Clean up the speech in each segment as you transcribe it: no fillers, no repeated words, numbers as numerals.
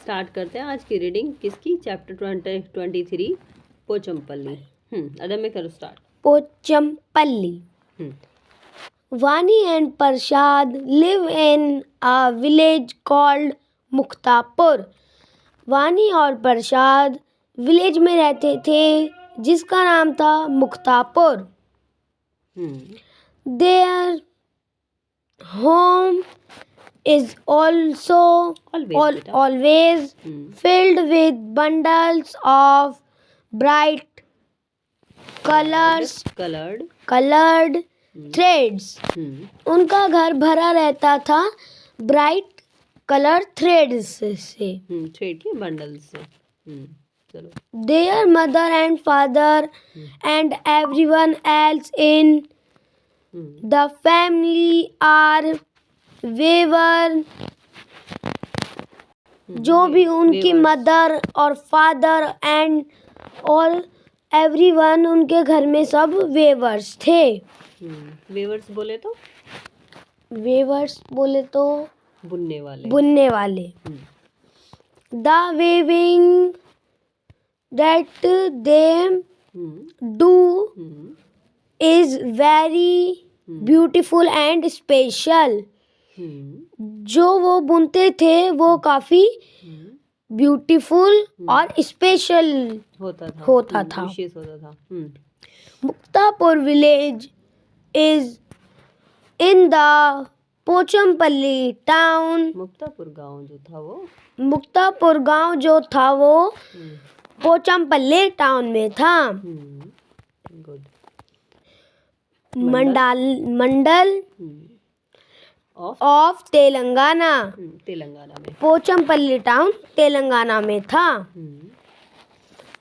Start करते हैं आज की रीडिंग किसकी, चैप्टर 23 पोचमपल्ली। अदब में करो start. Pochampally. Vani and Prasad live in a village called Muktapur. वानी और प्रसाद विलेज में रहते थे जिसका नाम था Muktapur. Their home is also always filled with bundles of bright colored threads. उनका घर भरा रहता था ब्राइट कलर थ्रेड्स से. थ्रेड के बंडल से. चलो. Their mother and father and everyone else in the family are weaver. जो भी उनकी मदर और फादर एंड और एवरीवन उनके घर में सब वेवर्स थे. वेवर्स बोले तो बुनने वाले. The weaving that they do is very beautiful and special. जो वो बुनते थे वो काफी ब्यूटीफुल और स्पेशल होता था. Muktapur village is in the Pochampally town. Muktapur गांव जो था वो पोचमपल्ली टाउन में था. गुड. Mandal of Telangana. में पोचमपल्ली टाउन तेलंगाना में था.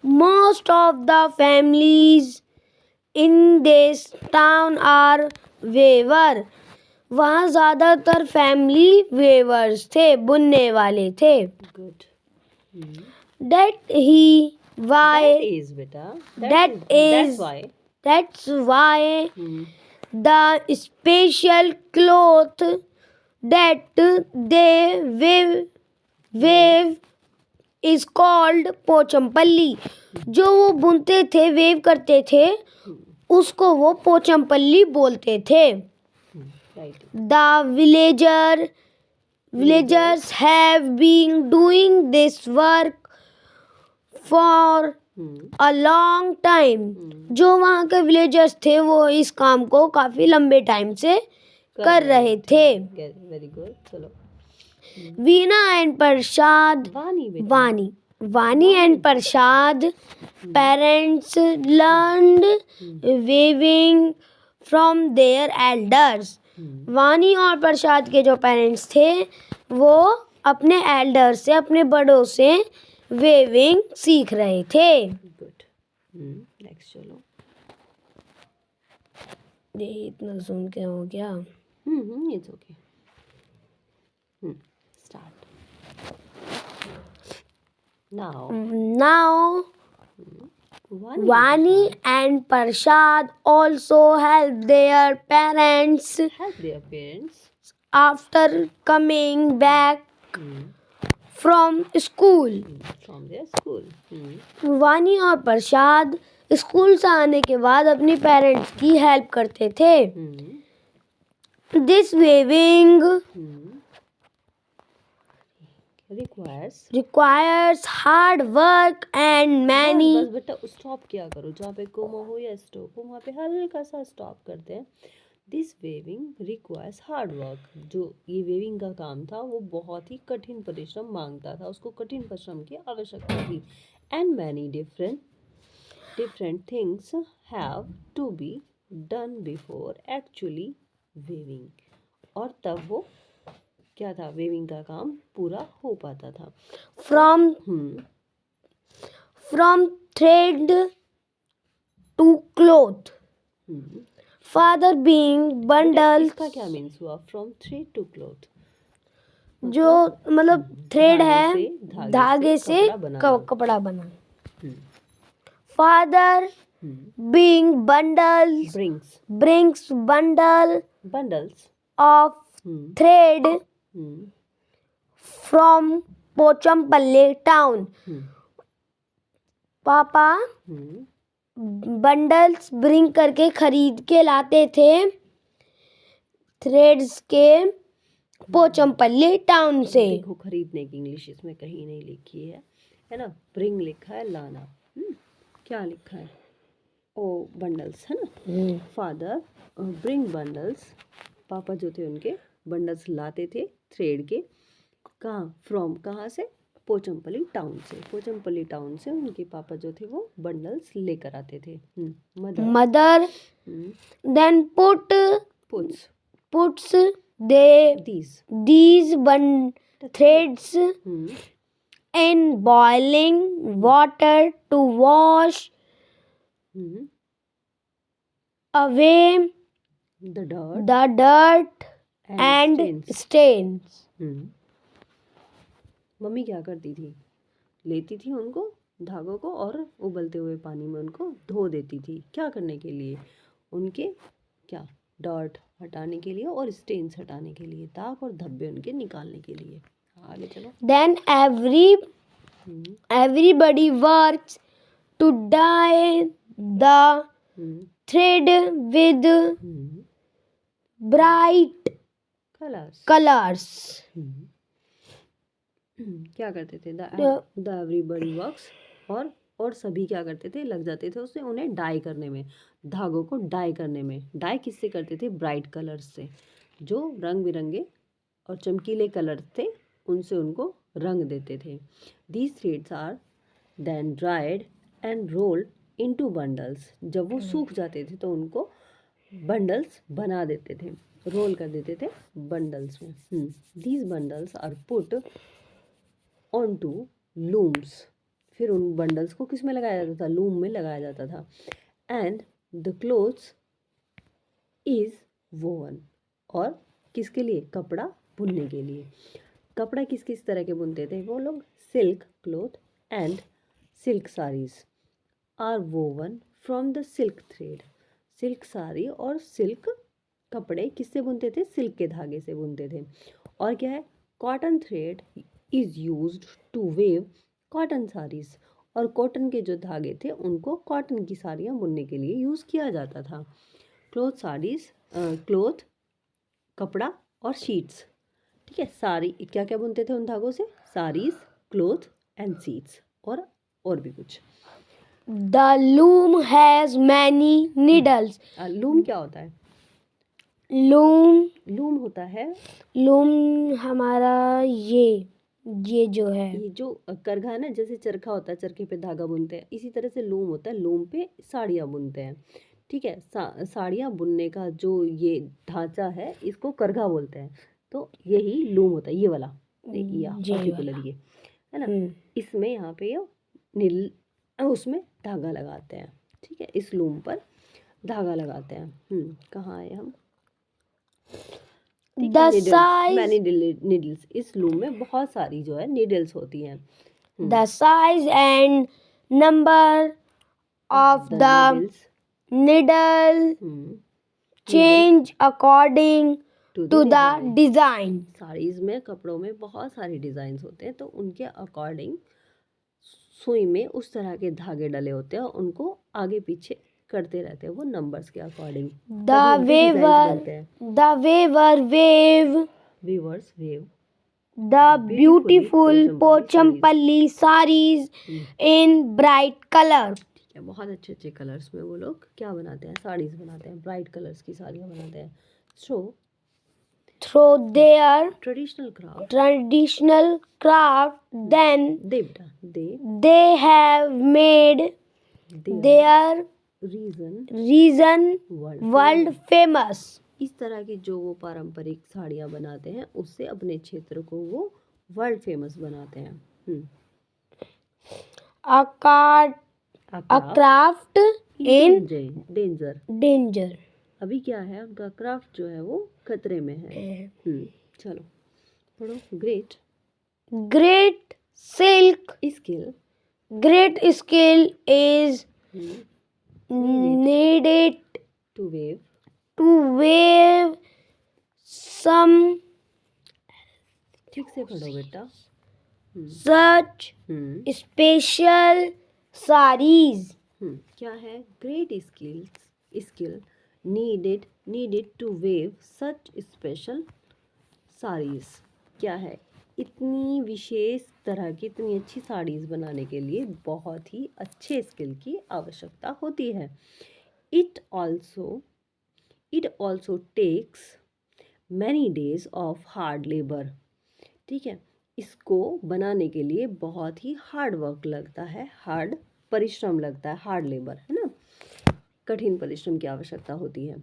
Most of the families in this town are weaver. वहाँ ज़्यादातर फैमिली वेवर्स थे, बुनने वाले थे. Good. That's why the special cloth that they weave is called Pochampally. जो वो बुनते थे, वेव करते थे, उसको वो पोचमपल्ली बोलते थे. The villagers have been doing this work for a long time. जो वहाँ के विलेजर्स थे वो इस काम को काफी लंबे टाइम से कर रहे थे. Very good. चलो. Veena and Prasad. Vani and Prasad parents learned weaving from their elders. वानी और प्रसाद के जो पेरेंट्स थे वो अपने एल्डर से, अपने बड़ों से वेविंग सीख रहे थे. गुड. नेक्स्ट चलो. ये इतना सुन के हो गया. It's okay. Start. Now Vani and Prasad also help their parents after coming back from school. वानी और प्रसाद स्कूल से आने के बाद अपनी पेरेंट्स की हेल्प करते थे. This weaving requires hard work and many. बस बेटा स्टॉप किया करो. जहाँ पे कोमा हो या स्टॉप हो वहाँ पे हल्का सा स्टॉप करते हैं. This weaving requires hard work. जो ये वेविंग का काम था वो बहुत ही कठिन परिश्रम मांगता था. उसको कठिन परिश्रम की आवश्यकता थी. And many different things have to be done before actually weaving. और तब वो क्या था, वेविंग का काम पूरा हो पाता था. From thread to cloth. Father being bundle. इसका क्या मीन्स हुआ, फ्रॉम थ्रेड टू क्लोथ? जो मतलब थ्रेड है धागे से कपड़ा बना. Father being bundles brings bundles of thread from Pochampally town. Hmm पापा हम्म बंडल्स ब्रिंग करके खरीद के लाते थे थ्रेड्स के पोचमपल्ली टाउन से. देखो, खरीदने की इंग्लिश इसमें कहीं नहीं लिखी है ना. ब्रिंग लिखा है, लाना. क्या लिखा है? ओ, बंडल्स है ना. Father bring bundles. पापा जो थे उनके बंडल्स लाते थे थ्रेड के. कहाँ? फ्रॉम, कहाँ से? पोचमपल्ली टाउन से. पोचमपल्ली टाउन से उनके पापा जो थे वो बंडल्स लेकर आते थे. Mother then puts these threads in boiling water to wash away the dirt the dirt and stains. stains. Mummy क्या करती थी? लेती थी उनको, धागों को, और उबलते हुए पानी में उनको धो देती थी. क्या करने के लिए? उनके क्या? डर्ट हटाने के लिए और स्टेन्स हटाने के लिए, दाग और धब्बे उनके निकालने के लिए. आगे चलो. Then everybody works to dye the thread with bright colors. क्या करते थे? The everybody works. और सभी क्या करते थे? लग जाते थे उससे, उन्हें डाई करने में, धागों को डाई करने में. डाई किससे करते थे? ब्राइट कलर्स से. जो रंग बिरंगे और चमकीले कलर्स थे उनसे उनको रंग देते थे. These threads are then dried and rolled into bundles. जब वो सूख जाते थे तो उनको बंडल्स बना देते थे, रोल कर देते थे बंडल्स में. These bundles are put on to looms. फिर उन बंडल्स को किस में लगाया जाता था? लूम में लगाया जाता था. And the clothes is woven. और किसके लिए? कपड़ा बुनने के लिए. कपड़ा किस किस तरह के बुनते थे वो लोग? Silk cloth and silk saris are woven from the silk thread. Silk sari और सिल्क कपड़े किससे बुनते थे? सिल्क के धागे से बुनते थे. और क्या है? Cotton thread is used to weave cotton saris. और कॉटन के जो धागे थे उनको कॉटन की साड़ियाँ बुनने के लिए यूज़ किया जाता था. क्लोथ साड़ीज, क्लोथ कपड़ा और शीट्स. ठीक है. साड़ी क्या क्या बुनते थे उन धागों से? Saris, cloth and sheets. और भी कुछ. The loom has many needles. Loom क्या होता है? लूम होता है, हमारा ये जो है, ये जो करघा है ना, जैसे चरखा होता है, चरखे पे धागा बुनते हैं, इसी तरह से लूम होता है. लूम पे साड़ियाँ बुनते हैं. ठीक है. साड़ियाँ बुनने का जो ये ढांचा है इसको करघा बोलते हैं. तो यही लूम होता है, ये वाला, पर्टिकुलर ये है ना. इसमें यहाँ पे उसमें धागा लगाते हैं. ठीक है. इस लूम पर धागा लगाते हैं. कहाँ आए हम? Many needles. इस लूम में बहुत सारी जो है नीडल्स होती हैं. The size and number of the needle change according to the design. Saris में, कपड़ों में बहुत सारे डिजाइन होते हैं, तो उनके अकॉर्डिंग सुई में उस तरह के धागे डले होते हैं, उनको आगे पीछे करते रहते हैं वो नंबर्स के according. The weavers weave the beautiful Pochampalli sarees in bright color. ठीक है. बहुत अच्छे अच्छे कलर्स में वो लोग क्या बनाते हैं? साड़ीज बनाते हैं, ब्राइट कलर्स की साड़ियाँ बनाते हैं. Through their traditional craft, then they have made their region world famous. इस तरह की जो वो पारंपरिक साड़ियाँ बनाते हैं उससे अपने क्षेत्र को वो वर्ल्ड फेमस बनाते हैं. A craft in danger. अभी क्या है? उनका क्राफ्ट जो है वो खतरे में है. चलो पढ़ो. Great silk skill is needed to wave some. ठीक से पढ़ो बेटा. such हम्म special sarees. क्या है? Great skill needed to weave such special saris. क्या है? इतनी विशेष तरह की इतनी अच्छी साड़ीज बनाने के लिए बहुत ही अच्छे स्किल की आवश्यकता होती है। It also takes many days of hard labour. ठीक है, इसको बनाने के लिए बहुत ही हार्ड वर्क लगता है, हार्ड परिश्रम लगता है, हार्ड लेबर है ना, कठिन परिश्रम की आवश्यकता होती है।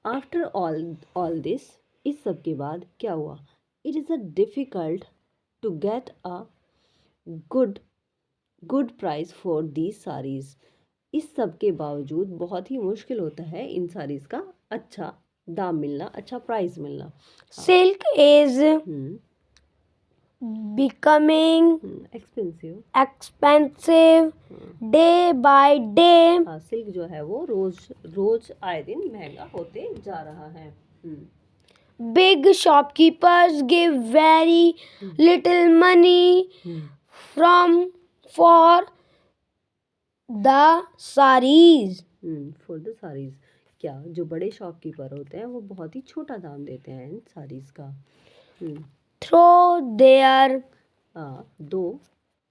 आफ्टर ऑल दिस, इस सब के बाद क्या हुआ? It is a difficult to get a good good price for these saris. इस सब के बावजूद बहुत ही मुश्किल होता है इन साड़ीज़ का अच्छा दाम मिलना, अच्छा प्राइस मिलना। Silk is hmm becoming expensive. expensive day by day. हाँ, सिल्क जो है वो रोज रोज आए दिन महंगा होते जा रहा है। Big shopkeepers give very little money from for the sarees. For the saris. क्या जो बड़े शॉपकीपर होते हैं वो बहुत ही छोटा दाम देते हैं इन साड़ीज का। Through their दो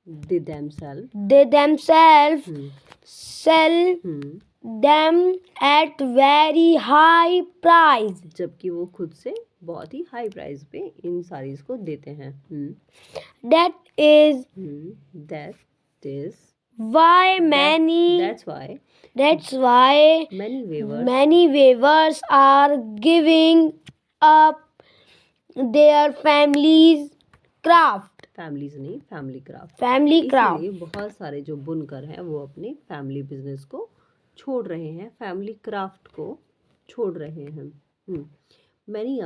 दे themselves they themselves sell them at very high price. जबकि वो खुद से बहुत ही हाई प्राइस पे इन साड़ीज को देते हैं। That is that is why many that's why many weavers are giving up their families craft. Families नहीं, फैमिली क्राफ्ट। Family craft. इसीलिए बहुत सारे जो बुनकर हैं वो अपने फैमिली बिजनेस को छोड़ रहे हैं, फैमिली क्राफ्ट को छोड़ रहे हैं। many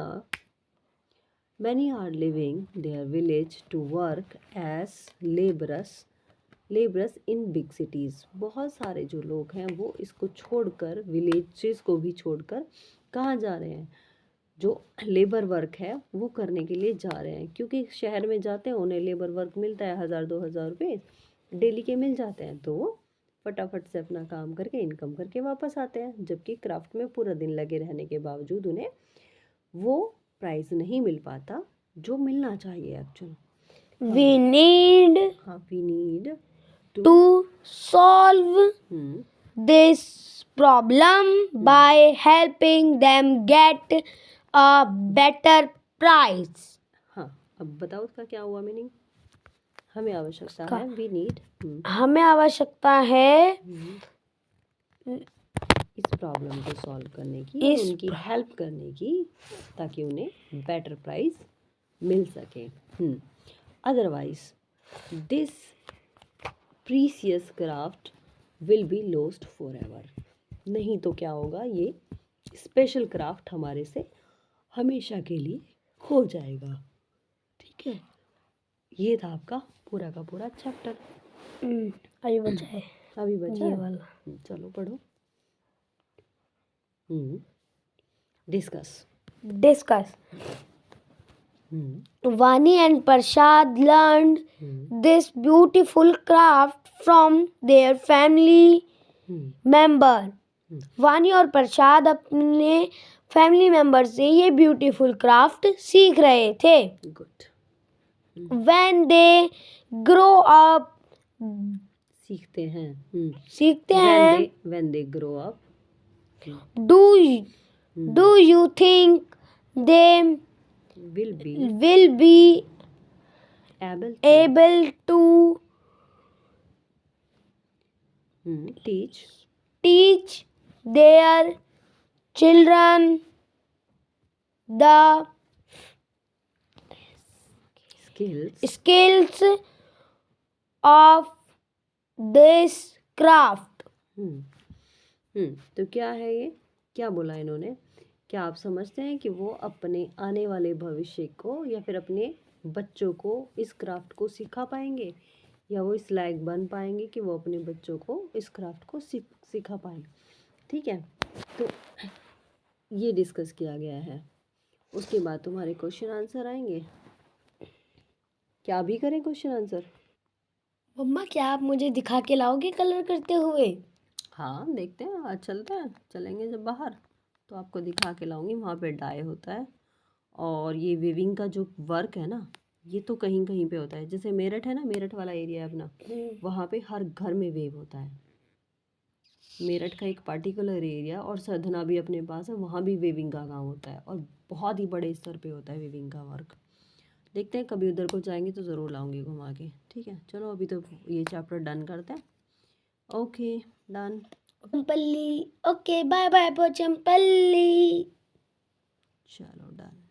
are leaving their village to work as laborers in big cities। बहुत सारे जो लोग हैं वो इसको छोड़कर, विलेजेस को भी छोड़कर कहाँ जा रहे हैं? जो लेबर वर्क है वो करने के लिए जा रहे हैं, क्योंकि शहर में जाते हैं उन्हें लेबर वर्क मिलता है 1000-2000 रुपये डेली के मिल जाते हैं, तो वो फटाफट से अपना काम करके इनकम करके वापस आते हैं। जबकि क्राफ्ट में पूरा दिन लगे रहने के बावजूद उन्हें वो प्राइस नहीं मिल पाता जो मिलना चाहिए actually. We need we need to solve this problem by helping them get a better price. हाँ, अब बताओ उसका क्या हुआ मीनिंग? हमें आवश्यकता है, वी नीड, हमें आवश्यकता है इस प्रॉब्लम को सॉल्व करने की, उनकी हेल्प करने की, ताकि उन्हें बेटर प्राइस मिल सके। Otherwise this precious craft will be lost for ever. नहीं तो क्या होगा? ये स्पेशल क्राफ्ट हमारे से हमेशा के लिए खो जाएगा। ठीक है, ये था आपका पूरा का पूरा चैप्टर। अभी बचा है, अभी बचा ये है? वाला। चलो पढ़ो। Discuss. Vani and Prashad learned this beautiful craft from their family member. वानी और प्रसाद अपने फैमिली मेंबर से ये ब्यूटीफुल क्राफ्ट सीख रहे थे। Good. When they grow up, सीखते हैं। when they grow up, do you think they will be able to teach their children the skills of this craft? तो क्या है ये? क्या बोला इन्होंने? क्या आप समझते हैं कि वो अपने आने वाले भविष्य को या फिर अपने बच्चों को इस क्राफ्ट को सिखा पाएंगे, या वो इस लायक बन पाएंगे कि वो अपने बच्चों को इस क्राफ्ट को सिखा पाएंगे? ठीक है, तो ये डिस्कस किया गया है। उसके बाद तुम्हारे क्वेश्चन आंसर आएंगे। क्या भी करें क्वेश्चन आंसर? मम्मा क्या आप मुझे दिखा के लाओगे कलर करते हुए? हाँ देखते हैं, आज चलते हैं, चलेंगे जब बाहर तो आपको दिखा के लाऊंगी। वहाँ पे डाई होता है और ये वेविंग का जो वर्क है ना, ये तो कहीं कहीं पे होता है। जैसे मेरठ है ना, मेरठ वाला एरिया है अपना, वहाँ पे हर घर में वेव होता है। मेरठ का एक पर्टिकुलर एरिया और सरधना भी अपने पास है, वहाँ भी वेविंग का काम होता है और बहुत ही बड़े स्तर पे होता है वेविंग का वर्क। देखते हैं कभी उधर को जाएंगे तो ज़रूर लाऊंगी घुमा के। ठीक है, चलो अभी तो ये चैप्टर डन करते हैं। Okay, done. Champalli, okay bye bye Pochampally. चलो डन।